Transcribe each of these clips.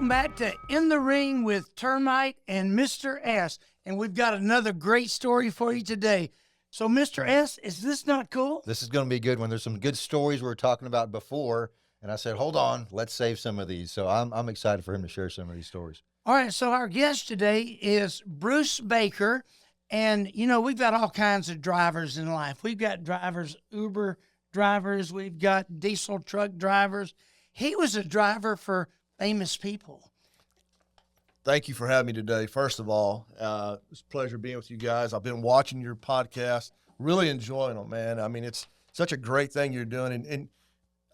Welcome back to In the Ring with Termite and Mr. S. And we've got another great story for you today. So, Mr. S, is this not cool? This is going to be good when there's some good stories we were talking about before. And I said, hold on, let's save some of these. So I'm excited for him to share some of these stories. All right, so our guest today is Bruce Baker. And, you know, we've got all kinds of drivers in life. We've got drivers, Uber drivers. We've got diesel truck drivers. He was a driver for famous people. Thank you for having me today. First of all, it's a pleasure being with you guys. I've been watching your podcast, really enjoying them, man. I mean, it's such a great thing you're doing. And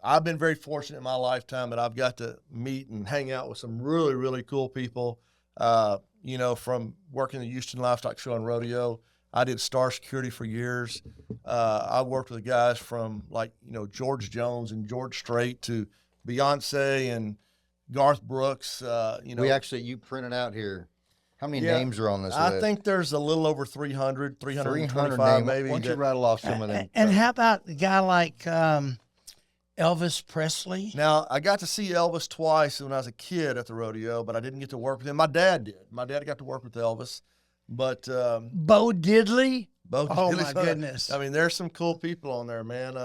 I've been very fortunate in my lifetime that I've got to meet and hang out with some really, really cool people. You know, from working the Houston Livestock Show and Rodeo, I did Star Security for years. I worked with guys from George Jones and George Strait to Beyoncé and Garth Brooks. You printed out here. How many names are on this list? I think there's a little over 300, 325 maybe. Why don't you rattle off some of them? And how about a guy like Elvis Presley? Now, I got to see Elvis twice when I was a kid at the rodeo, but I didn't get to work with him. My dad did. My dad got to work with Elvis. But Bo Diddley? Oh, my goodness. I mean, there's some cool people on there, man.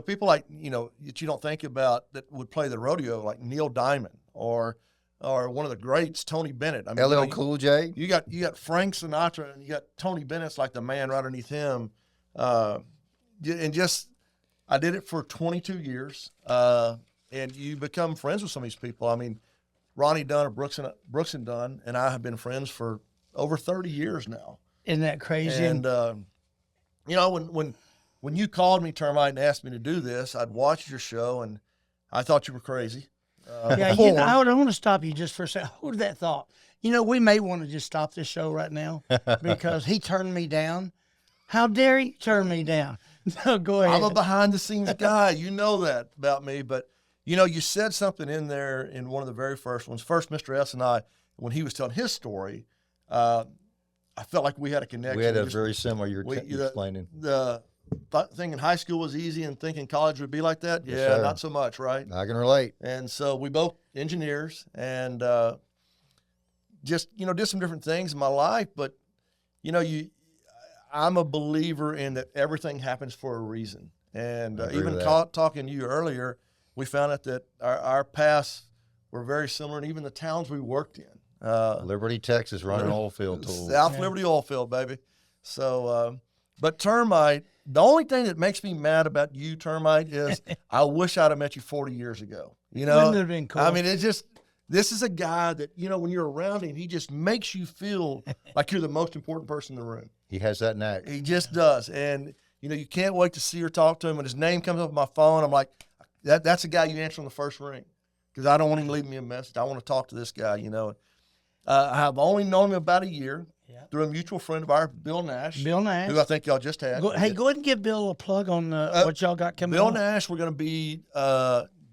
People like, that you don't think about that would play the rodeo, like Neil Diamond or one of the greats, Tony Bennett. I mean, LL Cool J. You got Frank Sinatra and you got Tony Bennett's like the man right underneath him. I did it for 22 years, and you become friends with some of these people. I mean, Ronnie Dunn of Brooks and Dunn and I have been friends for over 30 years now. Isn't that crazy? And when you called me, Termite, and asked me to do this, I'd watched your show, and I thought you were crazy. I want to stop you just for a second. Hold that thought. We may want to just stop this show right now because he turned me down. How dare he turn me down? No, go ahead. I'm a behind-the-scenes guy. You know that about me. But, you said something in there in one of the very first ones. First, Mr. S and I, when he was telling his story, I felt like we had a connection. We had a very similar, you're explaining. The thinking high school was easy and thinking college would be like that? Yes, yeah, sir. not so much, right? I can relate. And so we both engineers and just, did some different things in my life. But, I'm a believer in that everything happens for a reason. And even talking to you earlier, we found out that our paths were very similar, and even the towns we worked in. Liberty, Texas, running oil field tools. South Liberty oil field, baby. So, but Termite, the only thing that makes me mad about you, Termite, is I wish I'd have met you 40 years ago. Wouldn't it have been cool? I mean, this is a guy that, when you're around him, he just makes you feel like you're the most important person in the room. He has that knack. He just does. And, you can't wait to see or talk to him. When his name comes up on my phone, I'm like, that's a guy you answer on the first ring because I don't want him to leave me a message. I want to talk to this guy, I have only known him about a year through a mutual friend of ours, Bill Nash. Bill Nash. Who I think y'all just had. Go ahead and give Bill a plug on what y'all got coming Bill on. Nash, we're going to be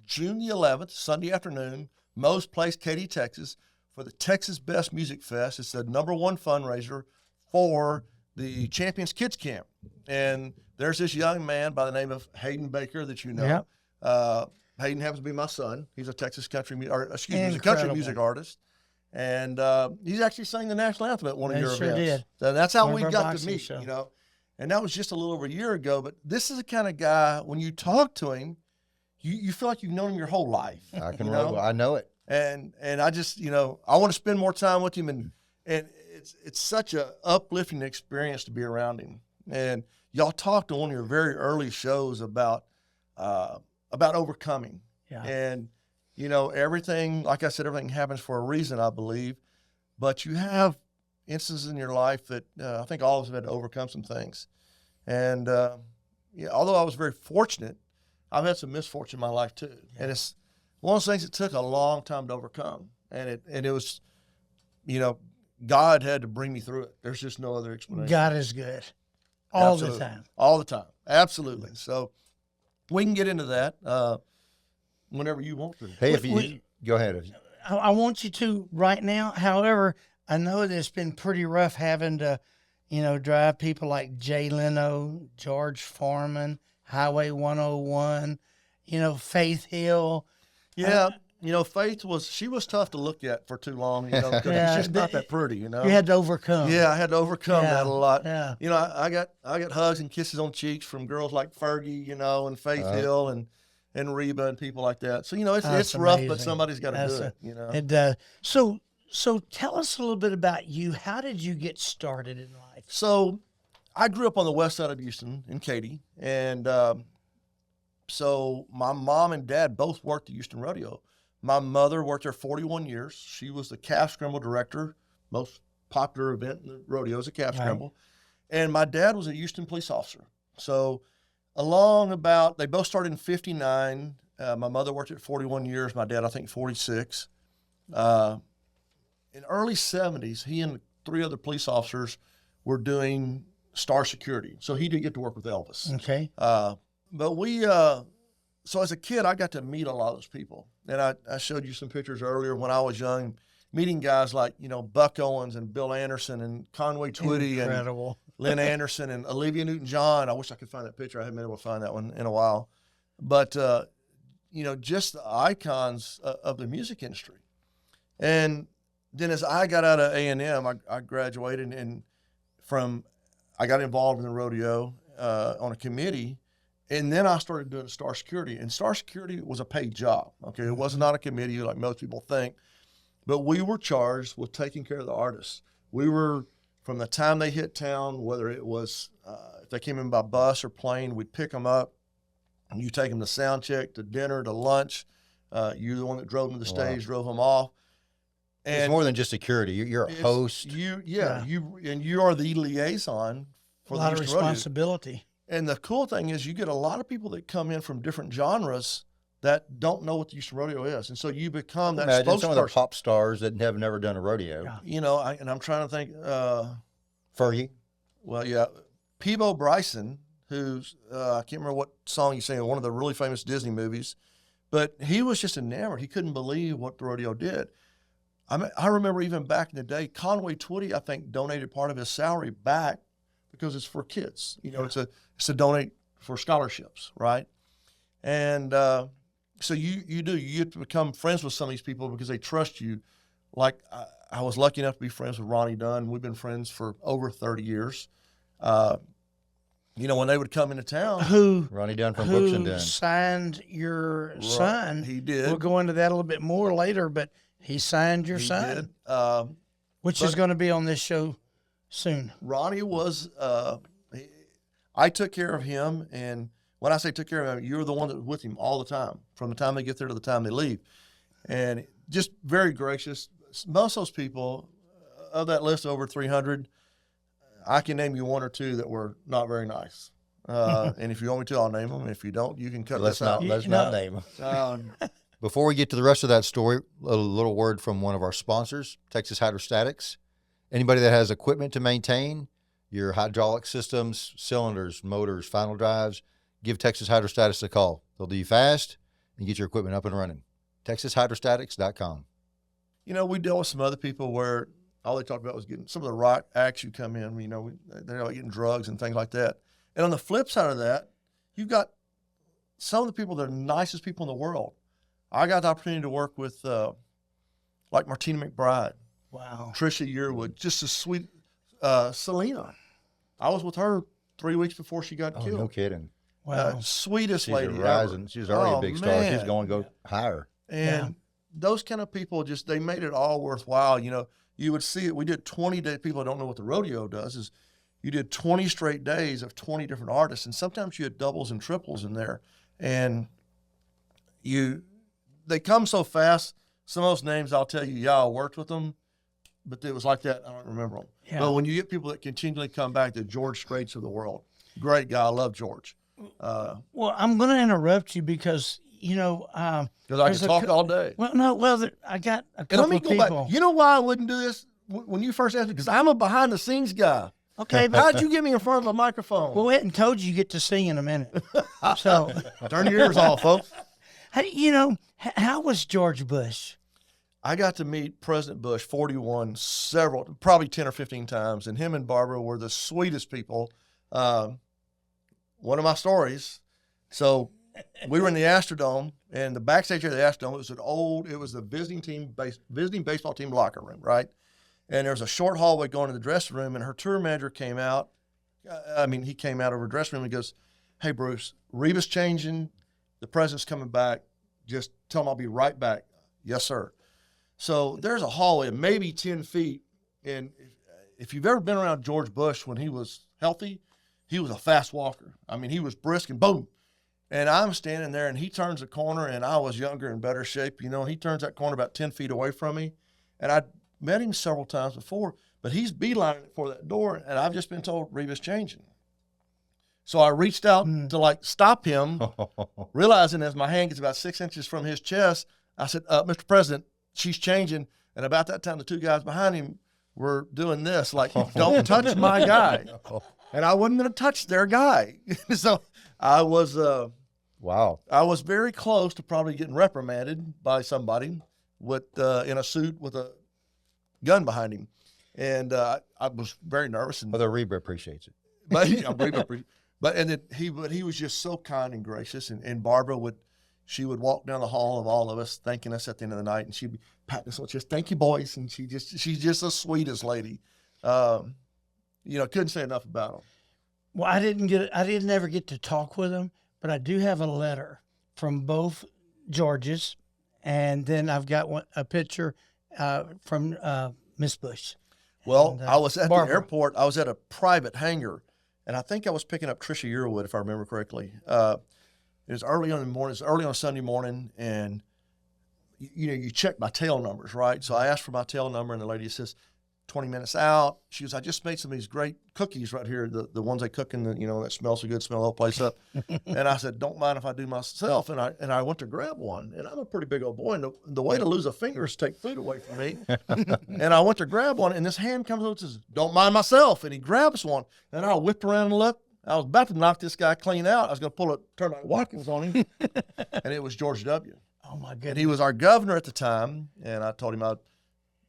June the 11th, Sunday afternoon, Moe's Place, Katy, Texas, for the Texas Best Music Fest. It's the #1 fundraiser for the Champions Kids Camp. And there's this young man by the name of Hayden Baker that you know. Yep. Hayden happens to be my son. He's a Texas country music artist. And he's actually sang the national anthem at one of your events. Did. So that's how we got to meet, show. And that was just a little over a year ago. But this is the kind of guy, when you talk to him, you feel like you've known him your whole life. I can roll. I know it. And I just, I want to spend more time with him. And it's such a uplifting experience to be around him. And y'all talked on one of your very early shows about overcoming. Yeah. And, everything, like I said, everything happens for a reason, I believe. But you have instances in your life that I think all of us have had to overcome some things. And although I was very fortunate, I've had some misfortune in my life too. Yeah. And it's one of those things that took a long time to overcome. And it was, God had to bring me through it. There's just no other explanation. God is good. All Absolutely. the time. All the time. Absolutely. So we can get into that whenever you want to. Hey, go ahead. I want you to right now. However, I know that it's been pretty rough having to, drive people like Jay Leno, George Foreman, Highway 101, Faith Hill. Yeah. Faith she was tough to look at for too long, because Yeah, she's just not that pretty, You had to overcome. Yeah, I had to overcome Yeah, that a lot. yeah. I got hugs and kisses on cheeks from girls like Fergie, and Faith Hill and Reba and people like that. So it's That's rough, but amazing. somebody's got to That's do it. It does. So tell us a little bit about you. How did you get started in life? So I grew up on the west side of Houston in Katy, and so my mom and dad both worked at Houston Rodeo. My mother worked there 41 years. She was the calf scramble director. Most popular event in the rodeo is a calf scramble. And my dad was a Houston police officer. So they both started in 59. My mother worked at 41 years. My dad, I think, 46. In early 70s, he and 3 other police officers were doing star security. So he did get to work with Elvis. Okay. But so as a kid, I got to meet a lot of those people. And I showed you some pictures earlier when I was young, meeting guys like, Buck Owens and Bill Anderson and Conway Twitty Incredible. and Lynn Anderson and Olivia Newton-John. I wish I could find that picture. I haven't been able to find that one in a while. But, just the icons of the music industry. And then as I got out of A&M, I graduated and I got involved in the rodeo on a committee, and then I started doing Star Security. And Star Security was a paid job, okay? It was not a committee like most people think, but we were charged with taking care of the artists. We were, from the time they hit town, whether it was, if they came in by bus or plane, we'd pick them up, and you take them to sound check, to dinner, to lunch. You're the one that drove them to the stage, drove them off. And it's more than just security. You're a host. You are the liaison for a the lot of Houston Rodeo. responsibility. And the cool thing is you get a lot of people that come in from different genres that don't know what the Houston Rodeo is. And so you become that Imagine spokesperson. some of the pop stars that have never done a rodeo. Yeah. And I'm trying to think. Fergie. Well, yeah. Peebo Bryson, who's, I can't remember what song he sang in one of the really famous Disney movies, but he was just enamored. He couldn't believe what the rodeo did. I remember even back in the day, Conway Twitty, I think, donated part of his salary back because it's for kids. It's to donate for scholarships, right? And so you get to become friends with some of these people because they trust you. Like I was lucky enough to be friends with Ronnie Dunn. We've been friends for over 30 years. When they would come into town. Ronnie Dunn from Brooks and Who Dunn. signed your son? He did. We'll go into that a little bit more later, but he signed your son, did. which is going to be on this show soon. Ronnie was, I took care of him. And when I say took care of him, you're the one that was with him all the time, from the time they get there to the time they leave. And just very gracious. Most of those people, of that list over 300, I can name you 1 or 2 that were not very nice. And if you want me to, I'll name them. If you don't, you can cut this out. Let's not name them. Before we get to the rest of that story, a little word from one of our sponsors, Texas Hydrostatics. Anybody that has equipment to maintain, your hydraulic systems, cylinders, motors, final drives, give Texas Hydrostatics a call. They'll do you fast and get your equipment up and running. TexasHydrostatics.com. We dealt with some other people where all they talked about was getting some of the rock acts who come in, they're like getting drugs and things like that. And on the flip side of that, you've got some of the people that are the nicest people in the world. I got the opportunity to work with like Martina McBride. Wow. Trisha Yearwood, just a sweet Selena. I was with her 3 weeks before she got killed. No kidding. Wow. Sweetest She's lady rising. ever. She's already a big star. Man. She's going to go higher. And those kind of people they made it all worthwhile. You would see it. We did 20 days. People don't know what the rodeo does is you did 20 straight days of 20 different artists. And sometimes you had doubles and triples in there. And they come so fast. Some of those names, I'll tell you, I worked with them, but it was like that. I don't remember them. Yeah. But when you get people that continually come back, the George Straits of the world, great guy. I love George. Well, I'm going to interrupt you because, Because I can talk all day. I got a And couple let me of go people. back. You know why I wouldn't do this when you first asked me? Because I'm a behind the scenes guy. Okay, How'd you get me in front of a microphone? Well, we hadn't told you get to sing in a minute. So, Turn your ears off, folks. how was George Bush? I got to meet President Bush 41 probably 10 or 15 times, and him and Barbara were the sweetest people. One of my stories. So we were in the Astrodome, and the backstage area of the Astrodome, it was the visiting baseball team locker room, right? And there was a short hallway going to the dressing room, and her tour manager came out. He came out of her dressing room and goes, "Hey, Bruce, Reba's changing. The president's coming back. Just tell him I'll be right back." "Yes, sir." So there's a hallway of maybe 10 feet. And if you've ever been around George Bush when he was healthy, he was a fast walker. He was brisk and boom. And I'm standing there, and he turns the corner, and I was younger and better shape. He turns that corner about 10 feet away from me. And I'd met him several times before, but he's beelining it for that door, and I've just been told Reba's changing. So I reached out to stop him, realizing as my hand gets about 6 inches from his chest, I said, "Mr. President, she's changing." And about that time, the two guys behind him were doing this, like, "Don't touch my guy." And I wasn't going to touch their guy. So I was, wow. I was very close to probably getting reprimanded by somebody in a suit with a gun behind him. And I was very nervous. Although Reba appreciates it. But he was just so kind and gracious. And Barbara would walk down the hall of all of us, thanking us at the end of the night, and she'd be patting us on the chest, "Thank you, boys." And she's just the sweetest lady. Couldn't say enough about him. Well, I didn't ever get to talk with him, but I do have a letter from both Georges, and then I've got a picture from Miss Bush. Well, I was at Barbara. the airport. I was at a private hangar, and I think I was picking up Trisha Yearwood, if I remember correctly. It was early on in the morning. It was early on a Sunday morning, and you check my tail numbers, right? So I asked for my tail number, and the lady says, 20 minutes out. She goes, "I just made some of these great cookies right here, the ones they cook in that smell so good, smell the whole place up." And I said, "Don't mind if I do myself." And I went to grab one, and I'm a pretty big old boy, and the way to lose a finger is to take food away from me. And I went to grab one, and this hand comes over and says, "Don't mind myself." And he grabs one, and I whipped around and looked. I was about to knock this guy clean out. I was going to pull a Termite Watkins on him, and it was George W. Oh, my And goodness. he was our governor at the time, and I told him I'd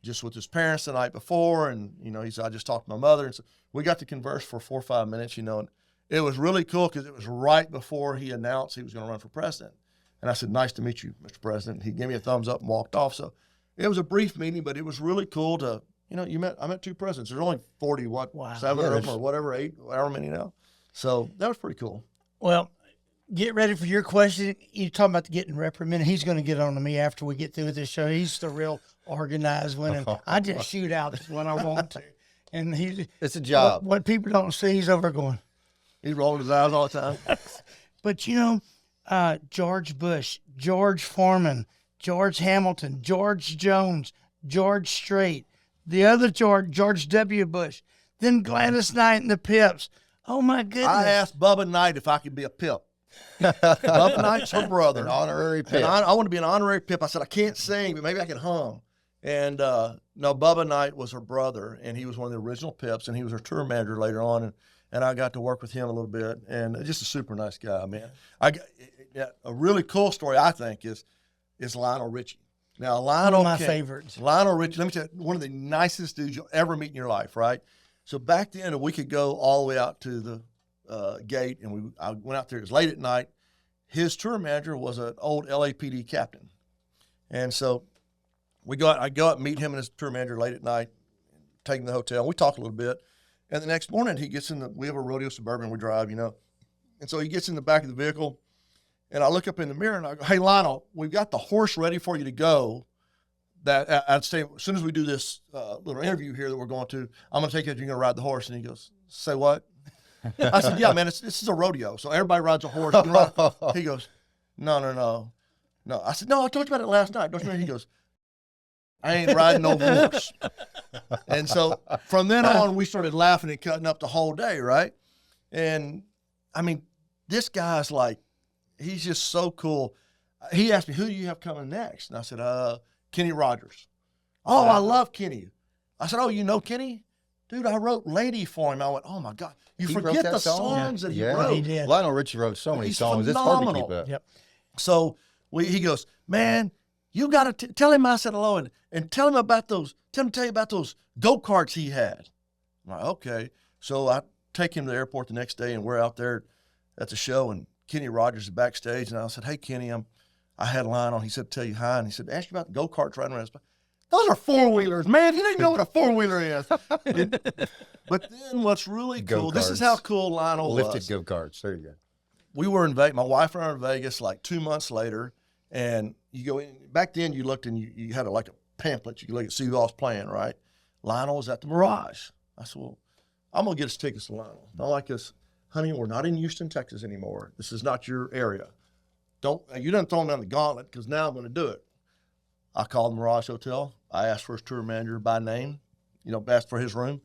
just with his parents the night before, and he said, "I just talked to my mother," and so we got to converse for 4 or 5 minutes, and it was really cool because it was right before he announced he was going to run for president. And I said, "Nice to meet you, Mr. President." He gave me a thumbs up and walked off. So it was a brief meeting, but it was really cool to, I met two presidents. There's only 40, Wow. 7 of them or whatever, 8, however many now. So that was pretty cool. Well, get ready for your question. You're talking about getting reprimanded. He's going to get on to me after we get through with this show. He's the real organized one, and I just shoot out when I want to. And It's a job. What people don't see, he's over going. He's rolling his eyes all the time. But George Bush, George Foreman, George Hamilton, George Jones, George Strait, the other George W. Bush, then Gladys Knight and the Pips. Oh, my goodness. I asked Bubba Knight if I could be a Pip. Bubba Knight's her brother. An honorary Pip. And I want to be an honorary Pip. I said, "I can't sing, but maybe I can hum." And no, Bubba Knight was her brother, and he was one of the original Pips, and he was her tour manager later on, and I got to work with him a little bit, and just a super nice guy, man. A really cool story, I think, is Lionel Richie. Now, Lionel, One of my favorites. Lionel Richie, let me tell you, one of the nicest dudes you'll ever meet in your life, right? So back then, we could go all the way out to the gate, and I went out there. It was late at night. His tour manager was an old LAPD captain, and so I go out and meet him and his tour manager late at night, take him to the hotel. We talk a little bit, and the next morning he gets we have a rodeo Suburban we drive, and so he gets in the back of the vehicle, and I look up in the mirror and I go, "Hey, Lionel, we've got the horse ready for you to go. That I'd say as soon as we do this little interview here that we're going to, I'm going to take you. You're going to ride the horse." And he goes, "Say what?" I said, "Yeah, man, this is a rodeo, so everybody rides a horse." He goes, No. I said, "No, I told you about it last night. Don't you remember?" He goes, "I ain't riding no horse." And so from then on, we started laughing and cutting up the whole day, right? And this guy's he's just so cool. He asked me, "Who do you have coming next?" And I said, "Kenny Rogers." "Oh, I love Kenny." I said, "Oh, you know Kenny?" "Dude, I wrote Lady for him." I went, "Oh my God. You He forget wrote that the song? songs that he Yeah. wrote." He did. Lionel Richie wrote so many He's songs. It's hard to phenomenal. keep up. Yep. So he goes, "Man, you got to tell him I said hello and tell him tell him to tell you about those go-karts he had." I'm like, "Okay." So I take him to the airport the next day, and we're out there at the show, and Kenny Rogers backstage, and I said, "Hey, Kenny, I had Lionel." He said, "Tell you hi," and he said, "Ask you about the go-karts riding around." Those are four-wheelers, man. You don't even know what a four-wheeler is. But then what's really cool, this is how cool Lionel was. Lifted go-karts. There you go. We were in Vegas. My wife and I were in Vegas like 2 months later, and you go in. Back then, you looked and you had like a pamphlet. You could look and see who else playing, right? Lionel was at the Mirage. I said, "Well, I'm going to get us tickets to Lionel." Not like this, "Honey, we're not in Houston, Texas anymore. This is not your area. You didn't throw him down the gauntlet because now I'm going to do it." I called the Mirage Hotel. I asked for his tour manager by name, asked for his room.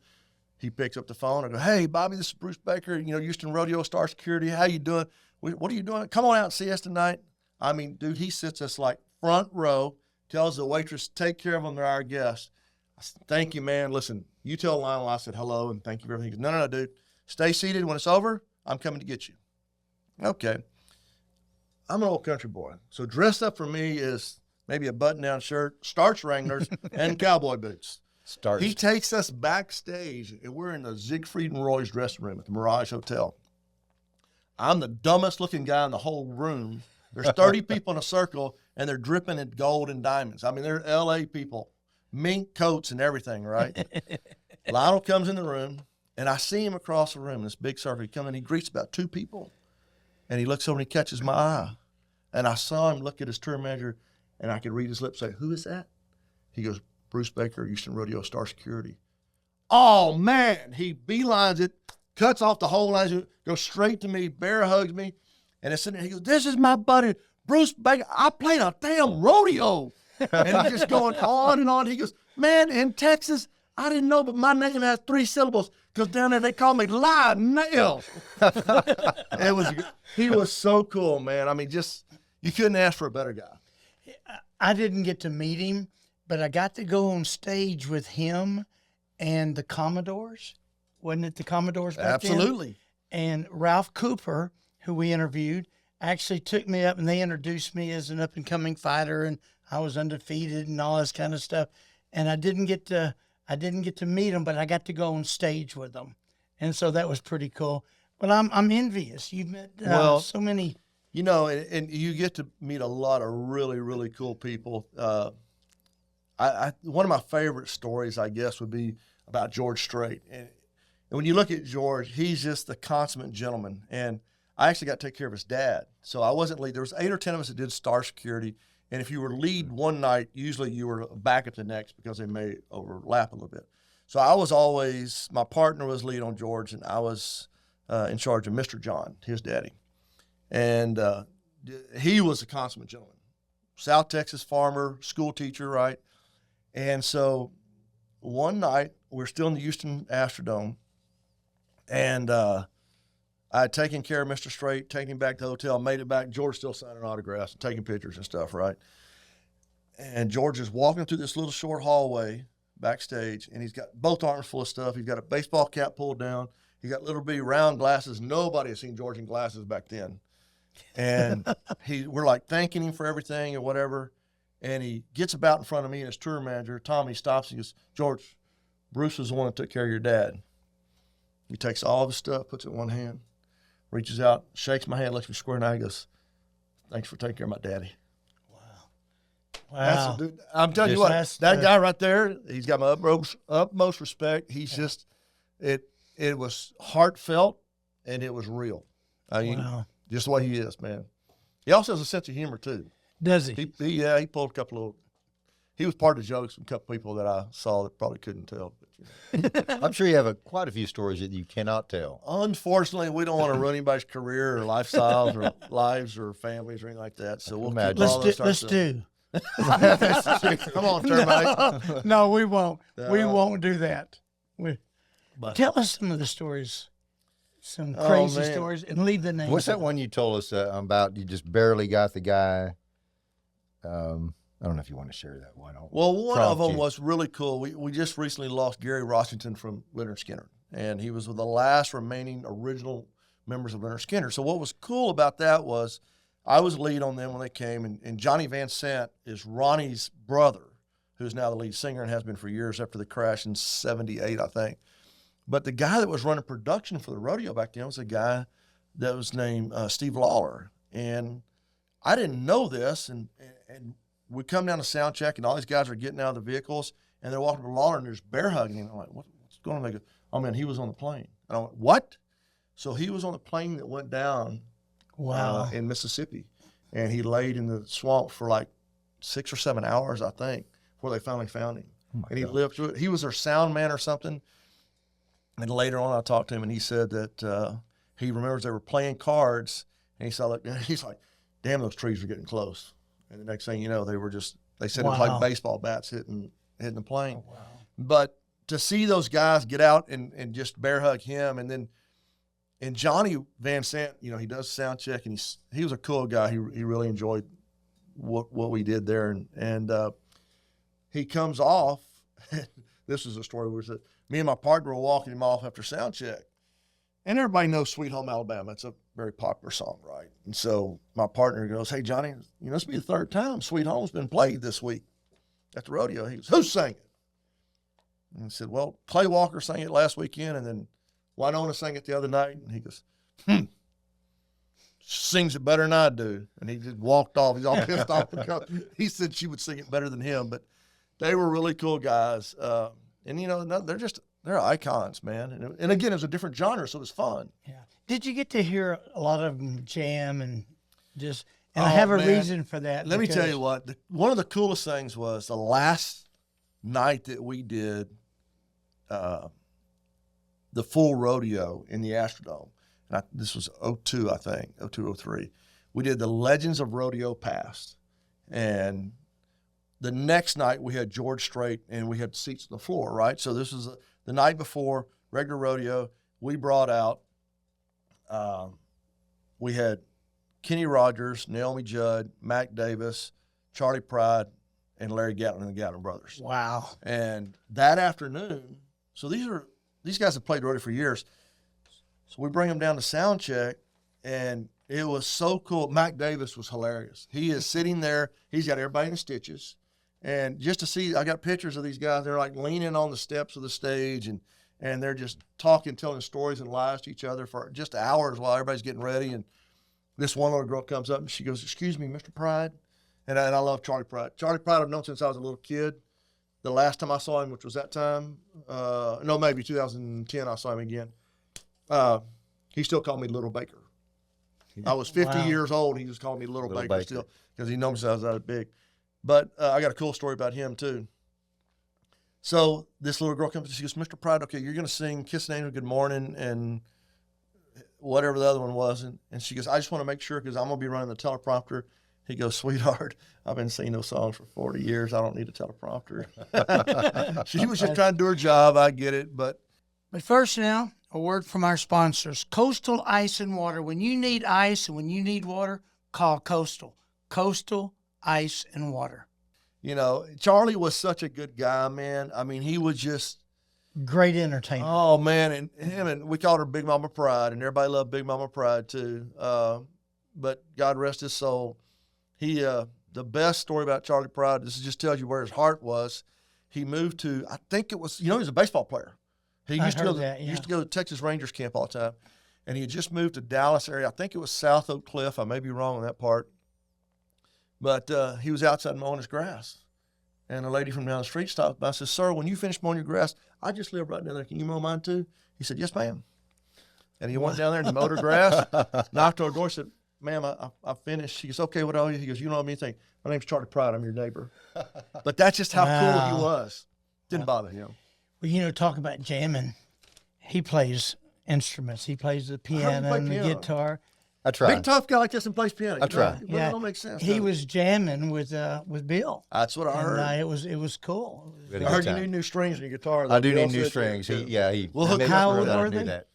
He picks up the phone. I go, "Hey, Bobby, this is Bruce Baker, Houston Rodeo Star Security. How you doing? What are you doing? Come on out and see us tonight." I mean, dude, he sits us like front row, tells the waitress, "Take care of them. They're our guests." I said, "Thank you, man. Listen, you tell Lionel I said hello and thank you for everything." He goes, No, dude. Stay seated. When it's over, I'm coming to get you." Okay. I'm an old country boy. So dressed up for me is maybe a button-down shirt, starch wranglers, and cowboy boots. Starch. He takes us backstage, and we're in the Siegfried and Roy's dressing room at the Mirage Hotel. I'm the dumbest looking guy in the whole room. There's 30 people in a circle, and they're dripping in gold and diamonds. I mean, they're L.A. people, mink coats and everything, right? Lionel comes in the room, and I see him across the room in this big circle. He comes in, he greets about 2 people, and he looks over and he catches my eye. And I saw him look at his tour manager, and I could read his lips say, "Who is that?" He goes, "Bruce Baker, Houston Rodeo Star Security." Oh, man. He beelines it, cuts off the whole line, goes straight to me, bear hugs me. And it's sitting there. He goes, "This is my buddy, Bruce Baker. I played a damn rodeo." And he's just going on and on. He goes, "Man, in Texas, I didn't know, but my name has 3 syllables because down there they call me Lionel." He was so cool, man. I mean, you couldn't ask for a better guy. I didn't get to meet him, but I got to go on stage with him and the Commodores. Wasn't it the Commodores back then? Absolutely. And Ralph Cooper, who we interviewed, actually took me up and they introduced me as an up-and-coming fighter, and I was undefeated and all this kind of stuff. And I didn't get to meet him, but I got to go on stage with him, and so that was pretty cool. But I'm envious. You've met so many. And you get to meet a lot of really, really cool people. One of my favorite stories, I guess, would be about George Strait. And when you look at George, he's just the consummate gentleman. And I actually got to take care of his dad. So I wasn't lead. There was 8 or 10 of us that did star security. And if you were lead one night, usually you were back at the next because they may overlap a little bit. So my partner was lead on George, and I was in charge of Mr. John, his daddy. And he was a consummate gentleman. South Texas farmer, school teacher, right? And so one night, we're still in the Houston Astrodome, and I had taken care of Mr. Strait, taken him back to the hotel, made it back. George still signing autographs and taking pictures and stuff, right? And George is walking through this little short hallway backstage, and he's got both arms full of stuff. He's got a baseball cap pulled down. He got little bitty round glasses. Nobody has seen George in glasses back then. And we're like thanking him for everything or whatever. And he gets about in front of me and his tour manager, Tommy, stops. He goes, "George, Bruce was the one that took care of your dad." He takes all of his stuff, puts it in one hand, reaches out, shakes my hand, looks me square in the eye, and goes, "Thanks for taking care of my daddy." Wow. Dude, I'm telling you what, that guy right there, he's got my utmost respect. He's just, it was heartfelt and it was real. I mean, just the way he is, man. He also has a sense of humor too. Does he? He pulled a couple of, he was part of the jokes from a couple people that I saw that probably couldn't tell. But, I'm sure you have quite a few stories that you cannot tell. Unfortunately, we don't want to ruin anybody's career or lifestyles or lives or families or anything like that. So we'll keep all those let's do. Come on, Termite. No, we won't. We won't do that. Tell us some of the stories, some crazy stories, and leave the name. What's that one you told us about? You just barely got the guy. I don't know if you want to share that one. Well, one of them was really cool. We just recently lost Gary Rossington from Leonard Skinner, and he was the last remaining original members of Leonard Skinner. So what was cool about that was I was lead on them when they came, and Johnny Van Sant is Ronnie's brother, who's now the lead singer and has been for years after the crash in '78, I think. But the guy that was running production for the rodeo back then was a guy that was named Steve Lawler. And I didn't know this. And we come down to sound check, and all these guys are getting out of the vehicles, and they're walking to Lawler, and there's bear hugging him. I'm like, what's going on? They go, oh, man, he was on the plane. And I went, what? So he was on the plane that went down in Mississippi. And he laid in the swamp for like 6 or 7 hours, I think, before they finally found him. And he lived through it. He was their sound man or something. And later on, I talked to him, and he said that he remembers they were playing cards, and he's like, damn, those trees are getting close. And the next thing you know, they said it was like baseball bats hitting the plane. Oh, wow. But to see those guys get out and just bear hug him, and Johnny Van Sant, he does sound check, and he was a cool guy. He really enjoyed what we did there, and he comes off. This is a story where me and my partner were walking him off after sound check, and everybody knows "Sweet Home Alabama." It's a very popular song, right? And so my partner goes, "Hey, Johnny, this will be the third time Sweet Home's been played this week at the rodeo." He goes, "Who sang it?" And I said, "Well, Clay Walker sang it last weekend, and then Winona sang it the other night." And he goes, "Sings it better than I do." And he just walked off. He's all pissed off because he said she would sing it better than him. But they were really cool guys. And they're icons, man. And again, it was a different genre, so it was fun. Yeah. Did you get to hear a lot of them jam and just? And I have a reason for that. Let me tell you what. One of the coolest things was the last night that we did the full rodeo in the Astrodome. And this was 02, I think, 02, 03. We did the Legends of Rodeo Past. And the next night we had George Strait, and we had seats on the floor, right? So this was the night before regular rodeo. We brought out, we had Kenny Rogers, Naomi Judd, Mac Davis, Charlie Pride, and Larry Gatlin and the Gatlin brothers. Wow. And that afternoon, so these guys have played rodeo for years. So we bring them down to sound check, and it was so cool. Mac Davis was hilarious. He is sitting there. He's got everybody in stitches. And just to see, I got pictures of these guys. They're like leaning on the steps of the stage, and they're just talking, telling stories and lies to each other for just hours while everybody's getting ready. And this one little girl comes up, and she goes, "Excuse me, Mr. Pride." And I love Charlie Pride. Charlie Pride I've known since I was a little kid. The last time I saw him, which was that time, maybe 2010, I saw him again. He still called me Little Baker. I was 50 years old. He just called me Little Baker still because he knows I was that big. But I got a cool story about him too. So this little girl comes and she goes, "Mr. Pride, okay, you're going to sing Kiss an Angel Good Morning and whatever the other one was." And she goes, "I just want to make sure because I'm going to be running the teleprompter." He goes, "Sweetheart, I've been singing those songs for 40 years. I don't need a teleprompter." She was just trying to do her job. I get it. But first now, a word from our sponsors, Coastal Ice and Water. When you need ice and when you need water, call Coastal. Coastal Ice and Water. Charlie was such a good guy, man. I mean, he was just great entertainer. Oh, man. And we called her Big Mama Pride, and everybody loved Big Mama Pride too. But God rest his soul. He, the best story about Charlie Pride, this just tells you where his heart was. He moved to, I think it was, he was a baseball player. He used to go to Texas Rangers camp all the time. And he had just moved to Dallas area. I think it was South Oak Cliff. I may be wrong on that part. But he was outside mowing his grass. And a lady from down the street stopped by and says, "Sir, when you finish mowing your grass, I just live right down there. Can you mow mine too?" He said, "Yes, ma'am." And he went down there and he mowed her grass, knocked on her door, said, "Ma'am, I finished." She goes, "Okay, what are you?" He goes, "You don't know anything. My name's Charlie Pride. I'm your neighbor." But that's just how cool he was. Didn't bother him. Well, talk about jamming. He plays instruments. He plays the piano and the guitar. I tried. Big tough guy like this and plays piano. I tried. Well, that don't make sense. He was jamming with Bill. That's what I heard. It was cool. I heard you need new strings in your guitar. I do need new strings. How old are they? That.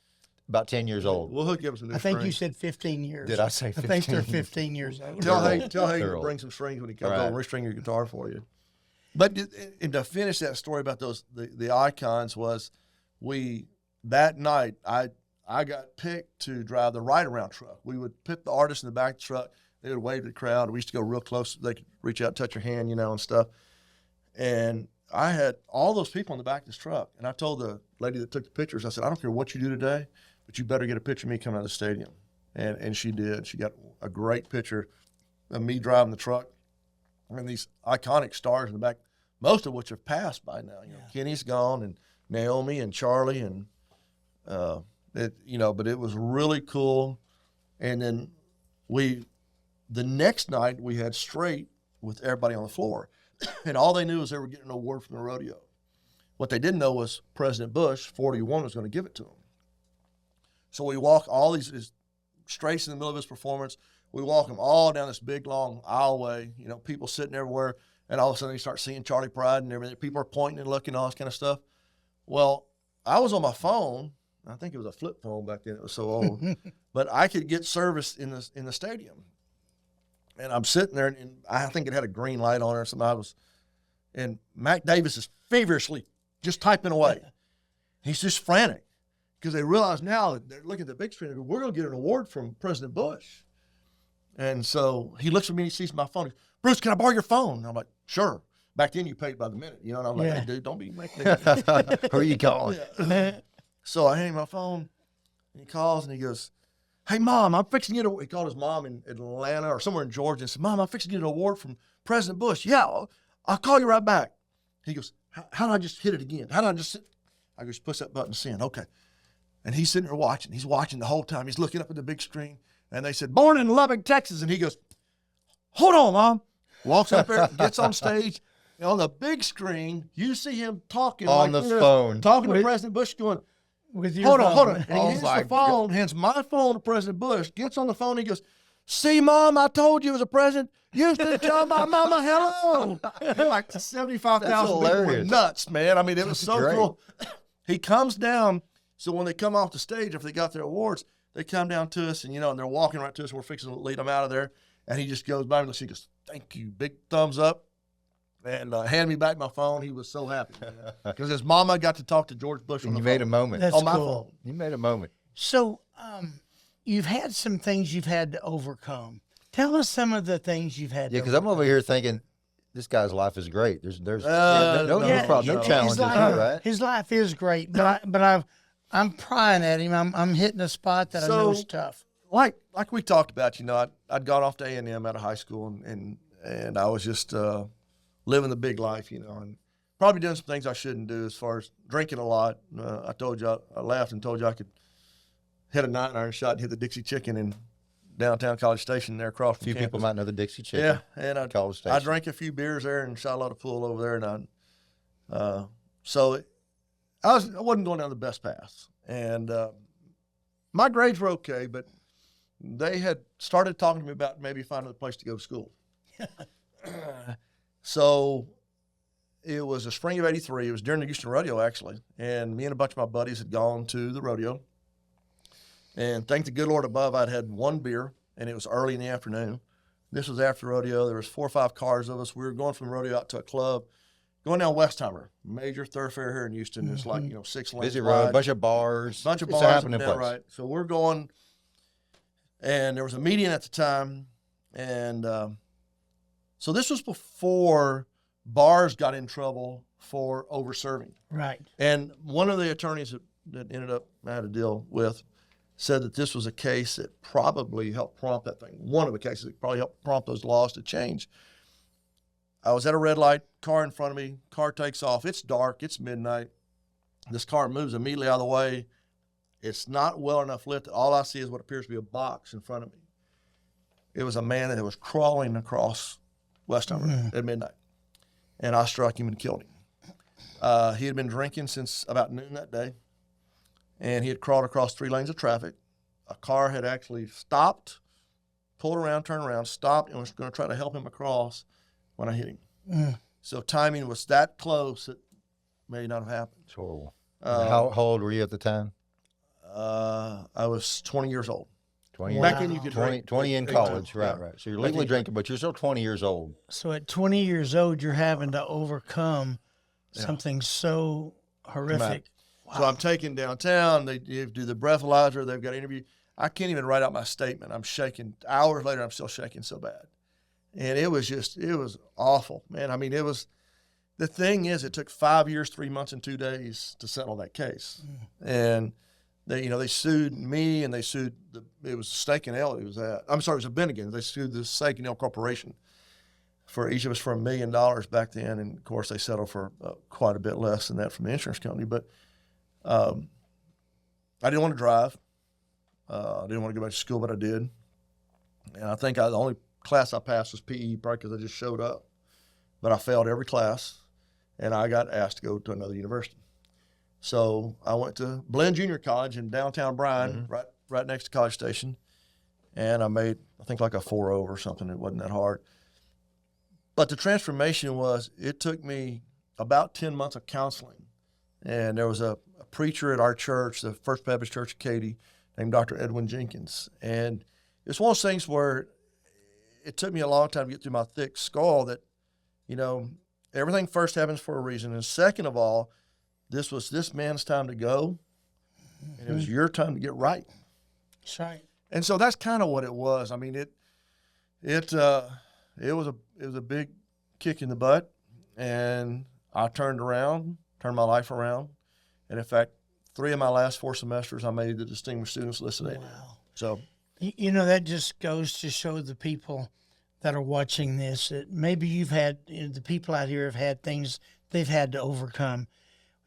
About 10 years old. We'll hook you up some new strings. I think you said 15 years. Did I say 15? I think they're 15 years old. Tell Hank to bring some strings when he comes over and restring your guitar for you. But and to finish that story about the icons was that night I got picked to drive the ride-around truck. We would put the artists in the back of the truck. They would wave to the crowd. We used to go real close. They could reach out, touch your hand, and stuff. And I had all those people in the back of this truck. And I told the lady that took the pictures, I said, "I don't care what you do today, but you better get a picture of me coming out of the stadium." And she did. She got a great picture of me driving the truck and these iconic stars in the back, most of which have passed by now. You know, Kenny's gone, and Naomi and Charlie, and but it was really cool. And then the next night we had straight with everybody on the floor, and all they knew was they were getting an award from the rodeo. What they didn't know was President Bush, 41, was going to give it to them. So we walk all these straights in the middle of his performance. We walk them all down this big, long aisleway, people sitting everywhere, and all of a sudden you start seeing Charlie Pride and everything. People are pointing and looking, all this kind of stuff. Well, I was on my phone. I think it was a flip phone back then. It was so old. But I could get service in the stadium. And I'm sitting there, and I think it had a green light on it or something. And Mac Davis is feverishly just typing away. He's just frantic because they realize now that they're looking at the big screen and go, we're going to get an award from President Bush. And so he looks at me and he sees my phone. He goes, Bruce, can I borrow your phone? And I'm like, sure. Back then you paid by the minute, and I'm like, hey, dude, don't be making it. Who are you calling? Yeah. So I hand him my phone, and he calls, and he goes, hey, Mom, I'm fixing you to, he called his mom in Atlanta or somewhere in Georgia and said, Mom, I'm fixing you an award from President Bush. Yeah, I'll call you right back. He goes, how did I just hit it again? How did I just sit? I just push that button to send. Okay. And he's sitting there watching. He's watching the whole time. He's looking up at the big screen. And they said, born in Lubbock, Texas. And he goes, hold on, Mom. Walks up there, gets on stage. And on the big screen, you see him talking on the phone. Talking to President Bush going, hold on. And he hands the phone, hands my phone to President Bush, gets on the phone, and he goes, see, Mom, I told you as a president, you should tell my mama hello. Like 75,000 people were nuts, man. I mean, it was so cool. He comes down, so when they come off the stage, if they got their awards, they come down to us, and and they're walking right to us, and we're fixing to lead them out of there. And he just goes by me and he goes, thank you, big thumbs up, and handed me back my phone. He was so happy, because his mama got to talk to George Bush on the phone. You made a moment. That's on my cool. phone. You made a moment. So you've had some things you've had to overcome. Tell us some of the things you've had to because I'm over here thinking, this guy's life is great. There's no problem, no challenges, right? His life is great, but I'm prying at him. I'm hitting a spot that I know is tough. Like we talked about, I'd gone off to A&M out of high school, and I was just living the big life, and probably doing some things I shouldn't do as far as drinking a lot. I told you, I laughed and told you I could hit a 9-iron shot and hit the Dixie Chicken in downtown College Station there across from A few campus. people might know the Dixie Chicken. Yeah, and I drank a few beers there and shot a lot of pool over there, and I wasn't going down the best path, and my grades were okay, but they had started talking to me about maybe finding a place to go to school. So it was the spring of '83. It was during the Houston rodeo, actually, and me and a bunch of my buddies had gone to the rodeo. And thank the good Lord above, I'd had one beer, and it was early in the afternoon. This was after rodeo. There was 4 or 5 cars of us. We were going from the rodeo out to a club, going down Westheimer, major thoroughfare here in Houston. It's like 6 lanes busy wide. road, bunch of bars. It's a happening happening place. right. So we're going, and there was a median at the time, and so this was before bars got in trouble for over-serving. Right. And one of the attorneys that ended up I had to deal with said that this was a case that probably helped prompt that thing. One of the cases that probably helped prompt those laws to change. I was at a red light, car in front of me, car takes off. It's dark, it's midnight. This car moves immediately out of the way. It's not well enough lit. All I see is what appears to be a box in front of me. It was a man that was crawling across Westheimer at midnight. And I struck him and killed him. He had been drinking since about noon that day. And he had crawled across 3 lanes of traffic. A car had actually stopped, pulled around, turned around, stopped, and was going to try to help him across when I hit him. So timing was that close, it may not have happened. It's horrible. How old were you at the time? I was 20 years old. 20 Back then you could 20 in college, right. So you're legally drinking, but you're still 20 years old. So at 20 years old, you're having to overcome something so horrific. Right. Wow. So I'm taken downtown. They do the breathalyzer. They've got an interview. I can't even write out my statement. I'm shaking. Hours later, I'm still shaking so bad. And it was awful, man. I mean, the thing is, it took 5 years, 3 months, and 2 days to settle that case. And They sued me, and they sued it was Steak and Ale. It was I'm sorry, it was a Bennigan. They sued the Steak and Ale Corporation for each of us for $1 million back then, and of course they settled for quite a bit less than that from the insurance company. But I didn't want to drive. I didn't want to go back to school, but I did. And I think the only class I passed was PE, probably because I just showed up. But I failed every class, and I got asked to go to another university. So I went to Blinn Junior College in downtown Bryan, right next to College Station, and I made, I think, like a 4.0 or something. It wasn't that hard. But the transformation was, it took me about 10 months of counseling. And there was a preacher at our church, the First Baptist Church of Katy, named Dr. Edwin Jenkins. And it's one of those things where it took me a long time to get through my thick skull that, everything first happens for a reason. And second of all, this was this man's time to go, and it was your time to get right. That's right. And so that's kind of what it was. I mean, it was a big kick in the butt, and I turned my life around, and in fact, 3 of my last 4 semesters, I made the distinguished students list at A&M. Wow. So, that just goes to show the people that are watching this that maybe you've had, the people out here have had things they've had to overcome.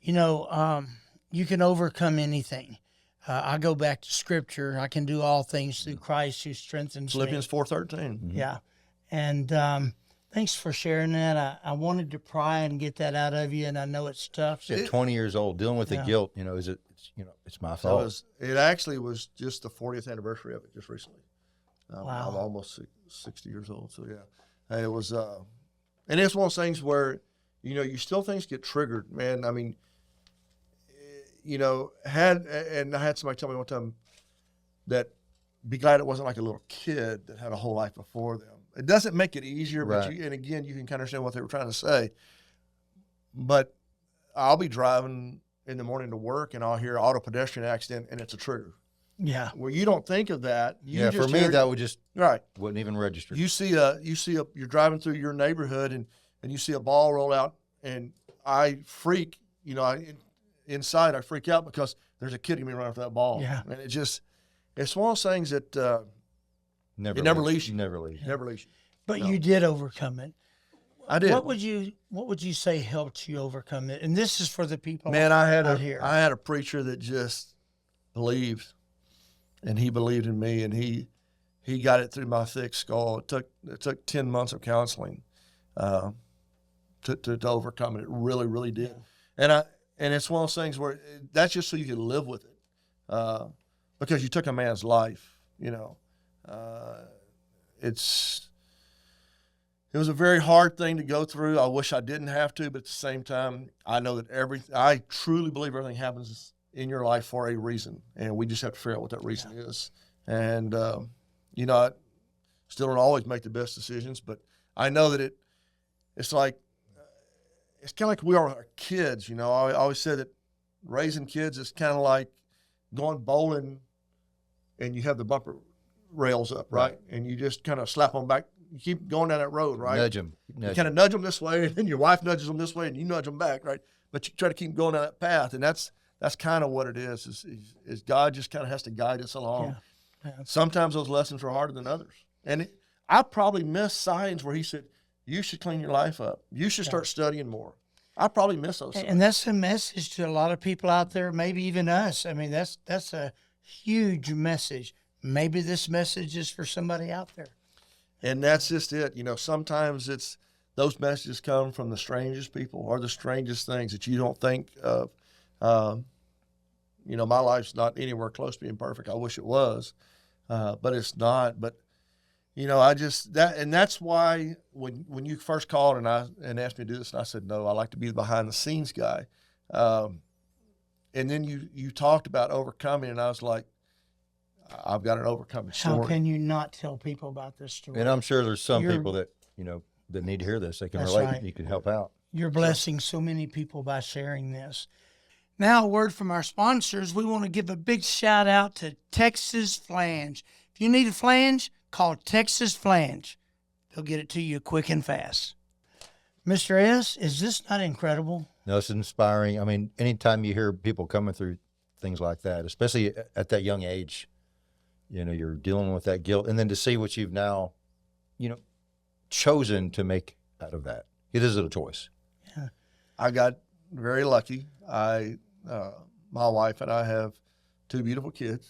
You can overcome anything. I go back to Scripture. I can do all things through Christ who strengthens Philippians me. 4:13. Yeah. And thanks for sharing that. I wanted to pry and get that out of you, and I know it's tough. So. At 20 years old, dealing with the guilt, it's my fault. It actually was just the 40th anniversary of it just recently. Wow. I'm almost 60 years old, so yeah. It was, and it's one of those things where, you still things get triggered, man. I mean, I had somebody tell me one time that be glad it wasn't like a little kid that had a whole life before them. It doesn't make it easier, right. and again, you can kind of understand what they were trying to say. But I'll be driving in the morning to work, and I'll hear auto pedestrian accident, and it's a trigger. Yeah. Well, you don't think of that. For me, that would just right. Wouldn't even register. You're driving through your neighborhood, and you see a ball roll out, and I freak. Inside I freak out because there's a kid going to be running after that ball. Yeah. And it's one of those things that never leaves you. Never leaves. Never leaves you. But you did overcome it. I did. What would you say helped you overcome it? And this is for the people out here. I had a preacher that just believed, and he believed in me, and he got it through my thick skull. It took 10 months of counseling to overcome it. It really, really did. And it's one of those things where that's just so you can live with it, because you took a man's life. It was a very hard thing to go through. I wish I didn't have to, but at the same time, I know that I truly believe everything happens in your life for a reason, and we just have to figure out what that reason is. And I still don't always make the best decisions, but I know that it's kind of like we are with our kids. I always said that raising kids is kind of like going bowling, and you have the bumper rails up, right? And you just kind of slap them back. You keep going down that road, right? Nudge them. You kind of nudge them this way, and then your wife nudges them this way, and you nudge them back, right? But you try to keep going down that path, and that's kind of what it is God just kind of has to guide us along. Yeah. Sometimes those lessons are harder than others. And I probably missed signs where he said, you should clean your life up. You should start studying more. I probably miss those signs. And that's a message to a lot of people out there, maybe even us. I mean, that's a huge message. Maybe this message is for somebody out there. And that's just it. Sometimes those messages come from the strangest people or the strangest things that you don't think of. My life's not anywhere close to being perfect. I wish it was, but it's not. But that's why when you first called and asked me to do this, and I said no, I like to be the behind the scenes guy. And then you talked about overcoming, and I was like, I've got an overcoming story. How can you not tell people about this story? And I'm sure there's some people that that need to hear this. They can relate. Right. You can help out. You're blessing so many people by sharing this. Now, a word from our sponsors. We want to give a big shout out to Texas Flange. If you need a flange, call Texas Flange. They'll get it to you quick and fast. Mr. S., is this not incredible? No, it's inspiring. I mean, anytime you hear people coming through things like that, especially at that young age. You're dealing with that guilt, and then to see what you've now, chosen to make out of that. It is a choice. Yeah. I got very lucky. My wife and I have two beautiful kids.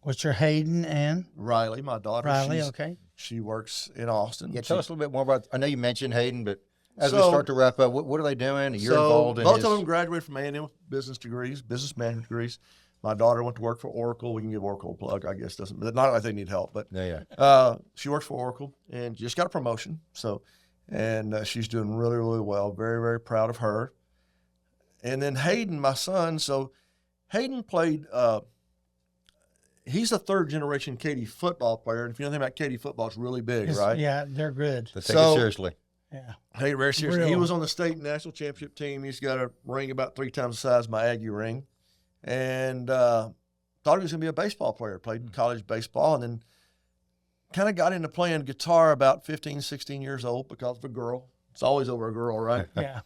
What's your Hayden and Riley, my daughter. Riley? Okay. She works in Austin. Yeah, tell us a little bit more about. I know you mentioned Hayden, but as we So- start to wrap up, what are they doing? You're involved in both his. of them graduated from A&M with business management degrees. My daughter went to work for Oracle. We can give Oracle a plug, I guess. Not like they need help, but Yeah. she works for Oracle and just got a promotion. So, and she's doing really, really well. Very, very proud of her. And then Hayden, my son. So Hayden played. He's a third generation Katy football player, and if you know anything about Katy football, it's really big, right? Yeah, they're good. They take it seriously. Yeah. Hey, very seriously. He Real. was on the state national championship team. He's got a ring about 3 times the size of my Aggie ring. And thought he was going to be a baseball player. Played college baseball and then kind of got into playing guitar about 15, 16 years old because of a girl. It's always over a girl, right? Yeah.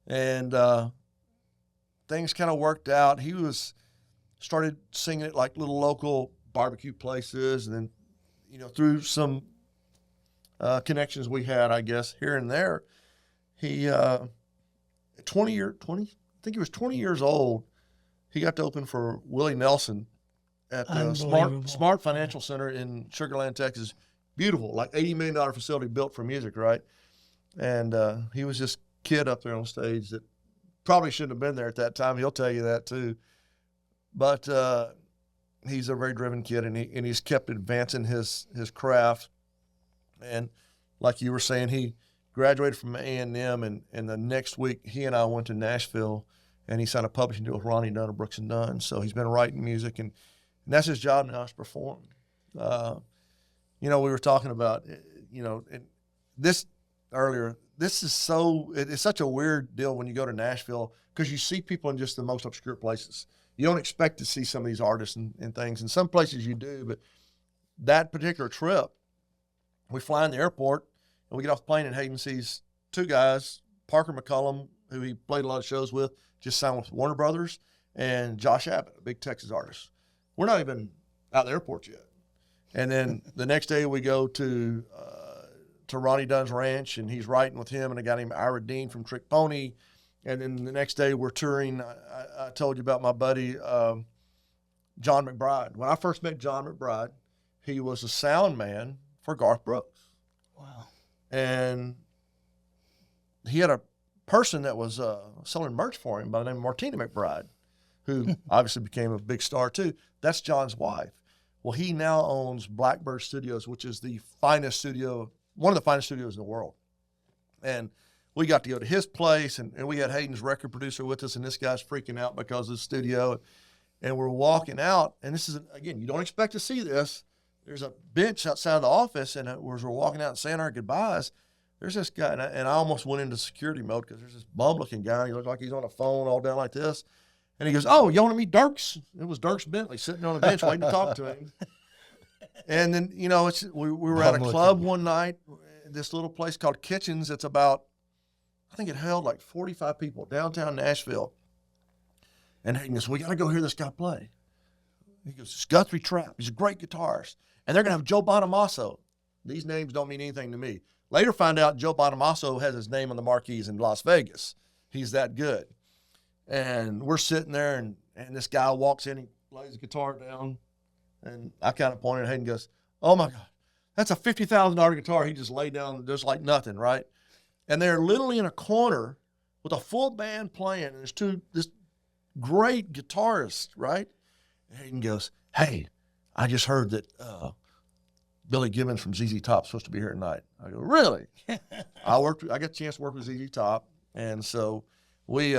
And things kind of worked out. He started singing at like little local barbecue places, and then, through some connections we had, I guess, here and there, he, 20, I think he was 20 years old. He got to open for Willie Nelson at the Unbelievable. Smart Financial Center in Sugar Land, Texas. Beautiful, like $80 million facility built for music, right? And he was this kid up there on stage that probably shouldn't have been there at that time. He'll tell you that too. But he's a very driven kid, and he's kept advancing his craft. And like you were saying, he graduated from A&M, and the next week he and I went to Nashville, and he signed a publishing deal with Ronnie Dunn of Brooks and Dunn. So he's been writing music, and that's his job now, is perform. We were talking about, this earlier. This is it's such a weird deal when you go to Nashville, because you see people in just the most obscure places. You don't expect to see some of these artists and things. In some places you do, but that particular trip, we fly in the airport, and we get off the plane, and Hayden sees 2 guys, Parker McCullum, who he played a lot of shows with, just signed with Warner Brothers, and Josh Abbott, a big Texas artist. We're not even out of the airport yet. And then the next day we go to Ronnie Dunn's ranch, and he's writing with him and a guy named Ira Dean from Trick Pony. And then the next day we're touring. I told you about my buddy, John McBride. When I first met John McBride, he was a sound man for Garth Brooks. Wow. And he had a person that was selling merch for him by the name of Martina McBride, who obviously became a big star too. That's John's wife. Well, he now owns Blackbird Studios, which is the finest studio, one of the finest studios in the world. And we got to go to his place, and we had Hayden's record producer with us, and this guy's freaking out because of the studio. And we're walking out, and this is, again, you don't expect to see this. There's a bench outside the office, and as we're walking out and saying our goodbyes, there's this guy, and I almost went into security mode because there's this bum-looking guy. He looks like he's on a phone all down like this. And he goes, "Oh, you want to meet Dirks?" It was Dirks Bentley sitting on a bench waiting to talk to him. And then, we were at a club one night, this little place called Kitchens. It's about, I think it held like 45 people, downtown Nashville. And Hayden goes, "We got to go hear this guy play." He goes, "It's Guthrie Trapp. He's a great guitarist. And they're going to have Joe Bonamassa." These names don't mean anything to me. Later find out Joe Bonamassa has his name on the marquees in Las Vegas. He's that good. And we're sitting there, and this guy walks in, he lays the guitar down, and I kind of pointed at Hayden and goes, "Oh my God, that's a $50,000 guitar he just laid down just like nothing," right? And they're literally in a corner with a full band playing, and there's this great guitarist, right? And Hayden goes, "Hey, I just heard that Billy Gibbons from ZZ Top's supposed to be here tonight." I go, "Really?" I got a chance to work with ZZ Top, and so we,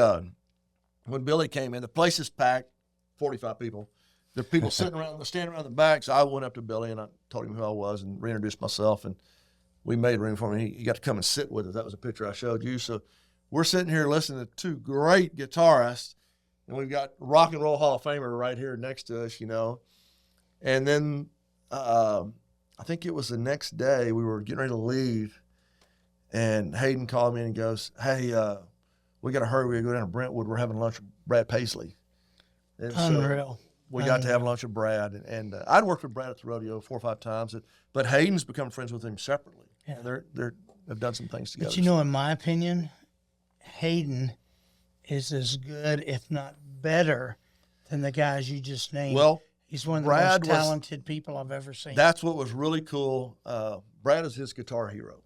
when Billy came in, the place is packed, 45 people. There are people standing around the back. So I went up to Billy and I told him who I was and reintroduced myself, and we made room for him. He got to come and sit with us. That was a picture I showed you. So we're sitting here listening to 2 great guitarists, and we've got Rock and Roll Hall of Famer right here next to us, And then I think it was the next day we were getting ready to leave, and Hayden called me and goes, "Hey, we got to hurry. We got to go down to Brentwood. We're having lunch with Brad Paisley." And Unreal. we got to have lunch with Brad, and I'd worked with Brad at the rodeo 4 or 5 times, but Hayden's become friends with him separately. Yeah. And they've done some things together. But you know, in my opinion, Hayden is as good, if not better, than the guys you just named. Well, he's one of the Brad most was- talented people I've ever seen. That's what was really cool. Brad is his guitar hero.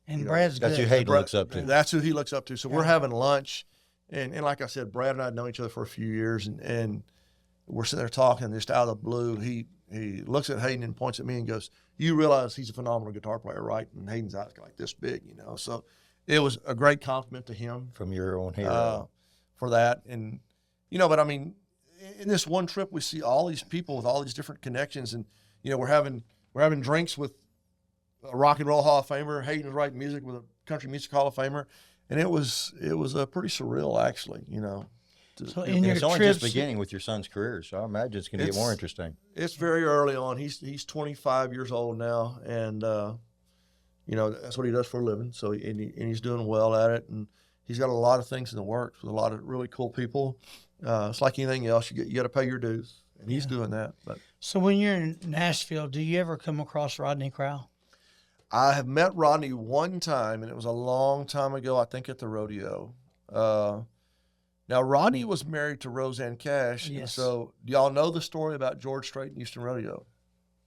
And Brad's That's good. who Hayden Brad- looks up to. That's who he looks up to. So we're having lunch, and like I said, Brad and I had known each other for a few years, and we're sitting there talking, just out of the blue. He looks at Hayden and points at me and goes, "You realize he's a phenomenal guitar player, right?" And Hayden's eyes like this big, So it was a great compliment to him From your own hero. for that. And but I mean, in this one trip, we see all these people with all these different connections, and we're having drinks with a rock and roll Hall of Famer. Hayden's writing music with a country music Hall of Famer, and it was pretty surreal, actually. So And in your it's only trips, just beginning with your son's career, so I imagine it's going to get more interesting. It's very early on. He's 25 years old now, and that's what he does for a living. So he's doing well at it, and he's got a lot of things in the works with a lot of really cool people. It's like anything else, you got to pay your dues, and he's doing that. But so when you're in Nashville, do you ever come across Rodney Crowell? I have met Rodney one time, and it was a long time ago, I think at the rodeo. Now, Rodney was married to Roseanne Cash. And Yes. so do y'all know the story about George Strait and Houston Rodeo?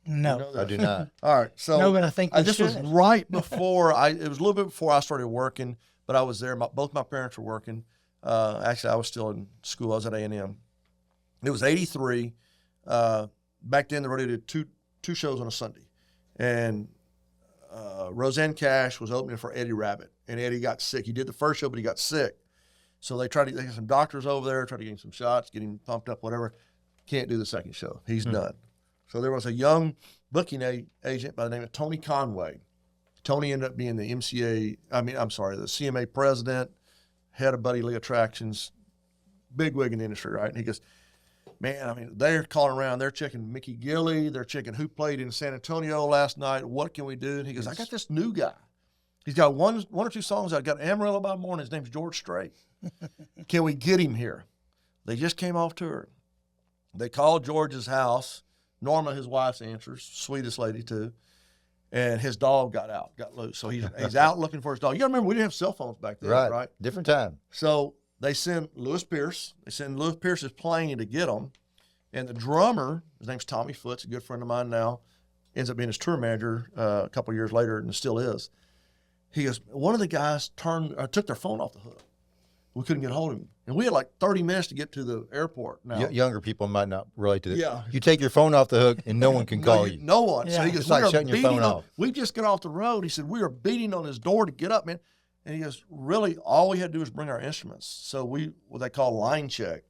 No. You know I that? do not. All right. So No, but I think we this was should. right before it was a little bit before I started working, but I was there. Both my parents were working. Actually, I was still in school. I was at A&M. It was 83. Back then, the rodeo did two shows on a Sunday. And Roseanne Cash was opening for Eddie Rabbit. And Eddie got sick. He did the first show, but he got sick. So they got some doctors over there, tried to get him some shots, get him pumped up, whatever. Can't do the second show. He's done. So there was a young booking agent by the name of Tony Conway. Tony ended up being the the CMA president, head of Buddy Lee Attractions, bigwig in the industry, right? And he goes, man, they're calling around. They're checking Mickey Gilley. They're checking who played in San Antonio last night. What can we do? And he goes, I got this new guy. He's got one or two songs. I got Amarillo by Morning. His name's George Strait. Can we get him here? They just came off tour. They called George's house. Norma, his wife's answers, sweetest lady too. And his dog got loose. So he's out looking for his dog. You gotta remember, we didn't have cell phones back then, right? Different time. So they send Lewis Pierce. They send Lewis Pierce's plane to get him. And the drummer, his name's Tommy Foots, a good friend of mine now, ends up being his tour manager a couple of years later, and still is. He goes, one of the guys took their phone off the hook. We couldn't get hold of him. And we had like 30 minutes to get to the airport. Now, Younger people might not relate to this. Yeah. You take your phone off the hook and no one can call you. No one. Yeah. So he goes, It's like "We are shutting your beating phone off." We just got off the road. He said, we are beating on his door to get up, man. And he goes, really, all we had to do was bring our instruments. So what they call line check.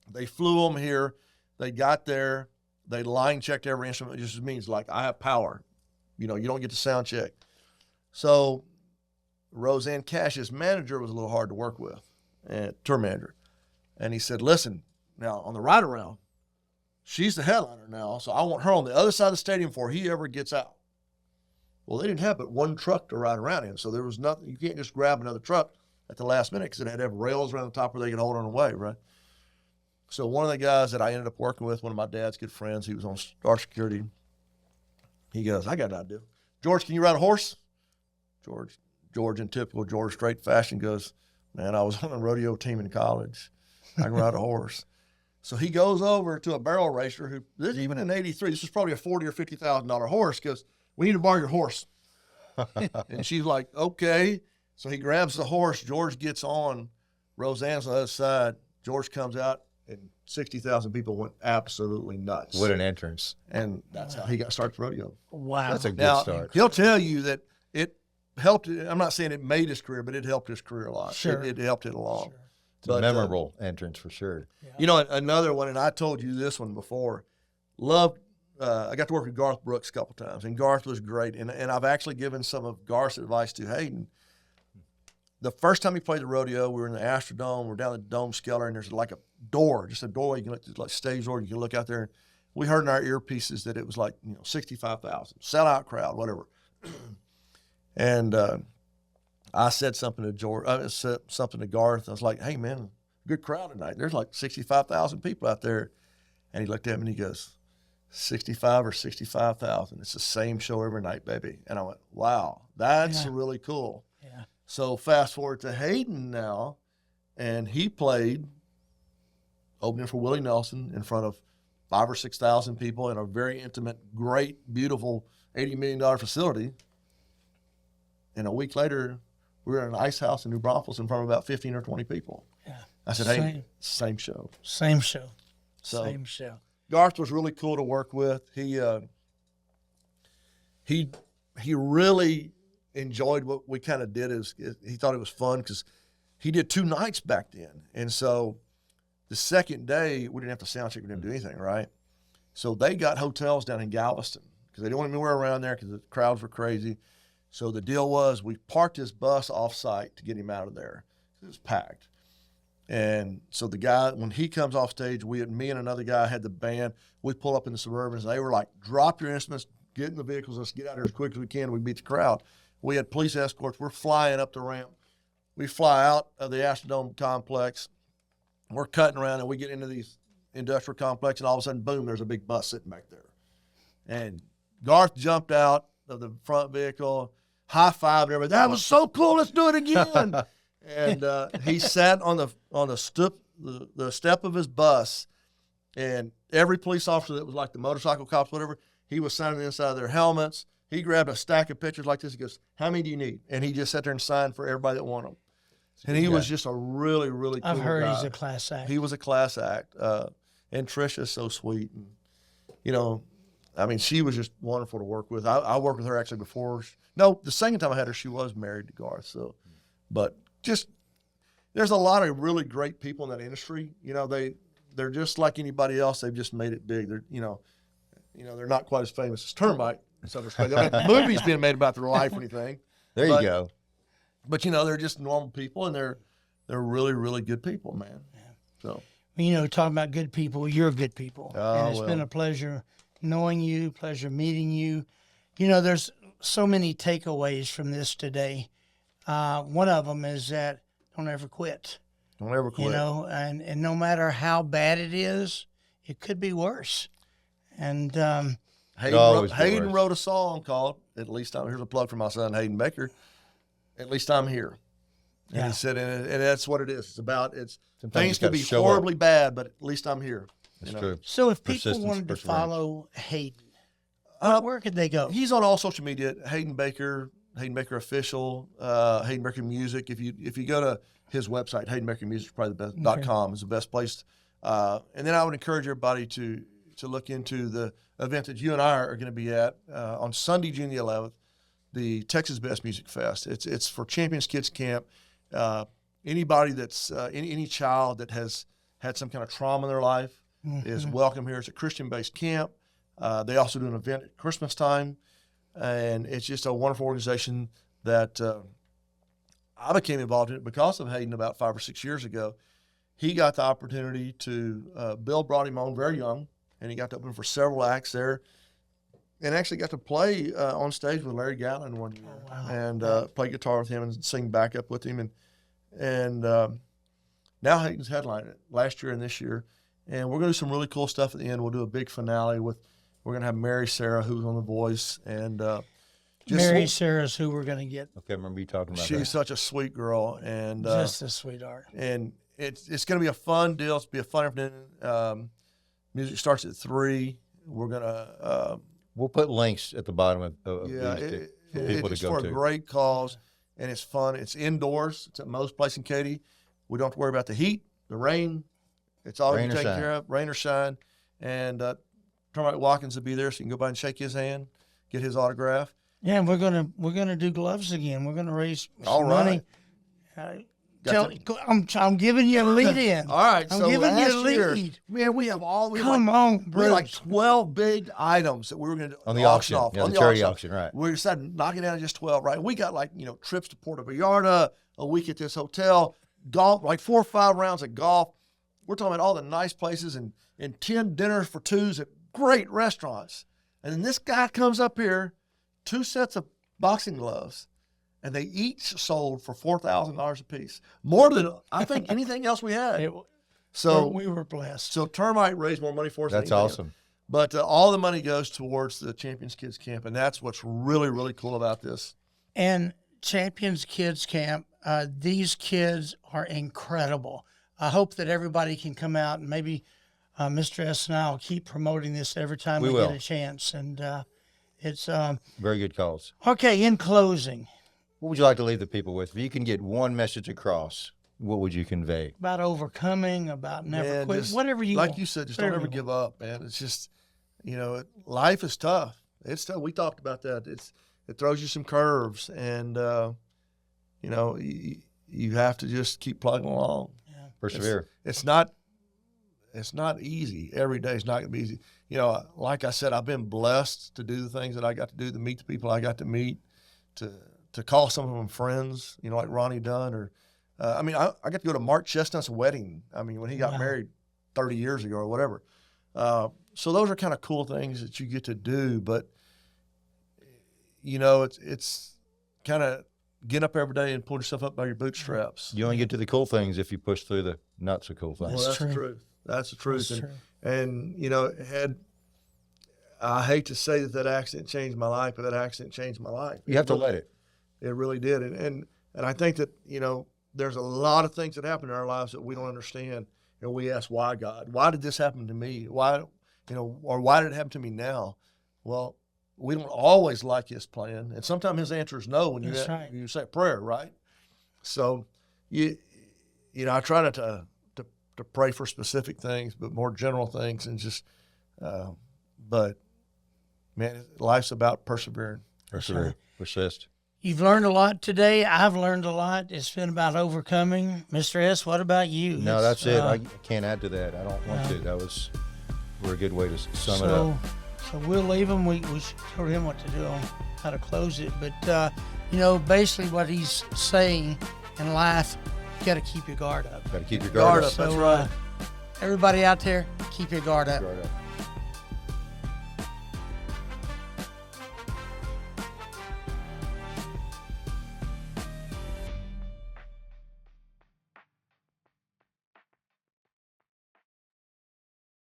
They flew them here. They got there. They line checked every instrument. It just means like, I have power. You don't get to sound check. So Roseanne Cash's manager was a little hard to work with, and tour manager. And he said, listen, now on the ride around, she's the headliner now, so I want her on the other side of the stadium before he ever gets out. Well, they didn't have but one truck to ride around in, so there was nothing. You can't just grab another truck at the last minute because it had to have rails around the top where they could hold on away, right? So one of the guys that I ended up working with, one of my dad's good friends, he was on Star Security. He goes, I got an idea. George, can you ride a horse? George, in typical George Strait fashion, goes, man, I was on a rodeo team in college. I can ride a horse. So he goes over to a barrel racer who, even in 83, this was probably a $40,000 or $50,000 horse, goes, we need to borrow your horse. And she's like, okay. So he grabs the horse. George gets on. Roseanne's on the other side. George comes out, and 60,000 people went absolutely nuts. What an entrance. And that's how he got started with rodeo. Wow. That's a good Now, start. he'll tell you that it helped. I'm not saying it made his career, but it helped his career a lot. Sure. It helped it along. Sure. It's a But, memorable entrance for sure. Another one, and I told you this one before, I got to work with Garth Brooks a couple times, and Garth was great. And I've actually given some of Garth's advice to Hayden. The first time he played the rodeo, we were in the Astrodome. We're down the Dome Skeller, and there's like a door, just a doorway. You can look, like stage door. You can look out there. And we heard in our earpieces that it was like 65,000, sellout crowd, whatever. And I said something to Garth. I was like, "Hey man, good crowd tonight. There's like 65,000 people out there. And he looked at me and he goes, 65 or 65,000. It's the same show every night, baby. And I went, wow, that's really cool. Yeah. So fast forward to Hayden now, and he played opening for Willie Nelson in front of 5,000 or 6,000 people in a very intimate, great, beautiful $80 million facility. And a week later, we were in an ice house in New Braunfels in front of about 15 or 20 people. Yeah. I said, hey, same show. Same show. So, Same show. Garth was really cool to work with. He really enjoyed what we kind of did. He thought it was fun because he did 2 nights back then. And so the second day, we didn't have to sound check. We didn't do anything, right? So they got hotels down in Galveston because they didn't want anywhere around there because the crowds were crazy. So the deal was we parked his bus off-site to get him out of there. It was packed. And so the guy, when he comes off stage, me and another guy had the band. We pull up in the Suburbans. And they were like, drop your instruments, get in the vehicles, let's get out here as quick as we can. We beat the crowd. We had police escorts. We're flying up the ramp. We fly out of the Astrodome complex. We're cutting around, and we get into these industrial complex, and all of a sudden, boom, there's a big bus sitting back there. And Garth jumped out of the front vehicle, high-fived everybody. That was so cool. Let's do it again. And he sat on the step of his bus, and every police officer that was like the motorcycle cops, whatever, he was signing the inside of their helmets. He grabbed a stack of pictures like this. He goes, how many do you need? And he just sat there and signed for everybody that wanted them. And he was just a really, really cool guy. I've heard he's a class act. He was a class act. And Trisha's so sweet. And, you know, I mean, she was just wonderful to work with. I worked with her actually before. No, the second time I had her, she was married to Garth. So, but just, there's a lot of really great people in that industry. You know, they're just like anybody else. They've just made it big. They're, you know, they're not quite as famous as Termite in some respects. I mean, movies being made about their life or anything. There you go. But, you know, they're just normal people, and they're really, really good people, man. Yeah. So, you know, talking about good people, you're good people. Oh, and it's been a pleasure knowing you, pleasure meeting you. You know, there's so many takeaways from this today. One of them is that don't ever quit. Don't ever quit. You know, and no matter how bad it is, it could be worse. And Hayden wrote a song called "At Least I'm." Here's a plug for my son Hayden Baker. At least I'm here. And he said, and that's what it is. It's about things could be horribly bad, but at least I'm here. That's true. So if people wanted to follow Hayden, where could they go? He's on all social media. Hayden Baker Official, Hayden Baker Music. If you go to his website, Hayden Baker Music is probably the best. .com is the best place. And then I would encourage everybody to look into the event that you and I are going to be at on Sunday, June the 11th, the Texas Best Music Fest. It's for Champions Kids Camp. Anybody that's any child that has had some kind of trauma in their life is welcome here. It's a Christian-based camp. They also do an event at Christmas time, and it's just a wonderful organization that I became involved in it because of Hayden about 5 or 6 years ago. He got the opportunity to, Bill brought him on very young, and he got to open for several acts there, and actually got to play on stage with Larry Gallon one year, and play guitar with him and sing backup with him. And now Hayden's headlining it last year and this year. And we're going to do some really cool stuff at the end. We'll do a big finale we're going to have Mary Sarah, who's on The Voice. And Mary Sarah's who we're going to get. Okay, I remember you talking about She's such a sweet girl. And just a sweetheart. And it's going to be a fun deal. It's going to be a fun afternoon. Music starts at 3. We're going to... we'll put links at the bottom of these for people to go to. It's for a great cause, and it's fun. It's indoors. It's at Moe's Place in Katy. We don't have to worry about the heat, the rain. It's all taken care of, rain or shine. And Termite Watkins will be there, so you can go by and shake his hand, get his autograph. Yeah, and we're gonna do gloves again. We're gonna raise some money. I'm giving you a lead in. All right, I'm so giving you a lead. Year, man, we have Bruce. 12 big items that we were going to on the auction off. Yeah, the charity auction, right? We decided knocking down to just 12, right? We got trips to Puerto Vallarta, a week at this hotel, golf, like 4 or 5 rounds of golf. We're talking about all the nice places and 10 dinners for 2s at great restaurants. And then this guy comes up here, 2 sets of boxing gloves, and they each sold for $4,000 a piece, more than I think anything else we had. So we were blessed. So Termite raised more money for us. That's than anything awesome. else. But all the money goes towards the Champions Kids Camp, and that's what's really, really cool about this. And Champions Kids Camp, these kids are incredible. I hope that everybody can come out, and maybe Mr. S and I will keep promoting this every time we get a chance. And it's very good cause. Okay, in closing, what would you like to leave the people with? If you can get one message across, what would you convey? About overcoming, about never quit, whatever you like want. you said, just don't ever give up, man. It's just, life is tough. It's tough. We talked about that. It throws you some curves, and you have to just keep plugging along. Yeah. Persevere. It's not easy. Every day is not going to be easy. Like I said, I've been blessed to do the things that I got to do, to meet the people I got to meet, to call some of them friends, like Ronnie Dunn, or I got to go to Mark Chestnut's wedding. When he got married 30 years ago or whatever. So those are kind of cool things that you get to do, but it's kind of get up every day and pull yourself up by your bootstraps. You only get to the cool things if you push through the not so cool things. Well, that's the truth. That's the truth. I hate to say that accident changed my life, but that accident changed my life. You have to let it. It really did. And I think that, there's a lot of things that happen in our lives that we don't understand. We ask, why, God? Why did this happen to me? Why, or why did it happen to me now? Well, we don't always like his plan. And sometimes his answer is no when you say a prayer, right? So, I try not to pray for specific things, but more general things, and just, but man, life's about persevering. Persevere. Persist. You've learned a lot today. I've learned a lot. It's been about overcoming. Mr. S, what about you? No, that's it. I can't add to that. I don't want to. That was a good way to sum it up. So we'll leave him. We told him what to do on how to close it. But, basically what he's saying in life, you got to keep your guard up. Got to keep your guard up. That's right. Everybody out there, keep your guard up.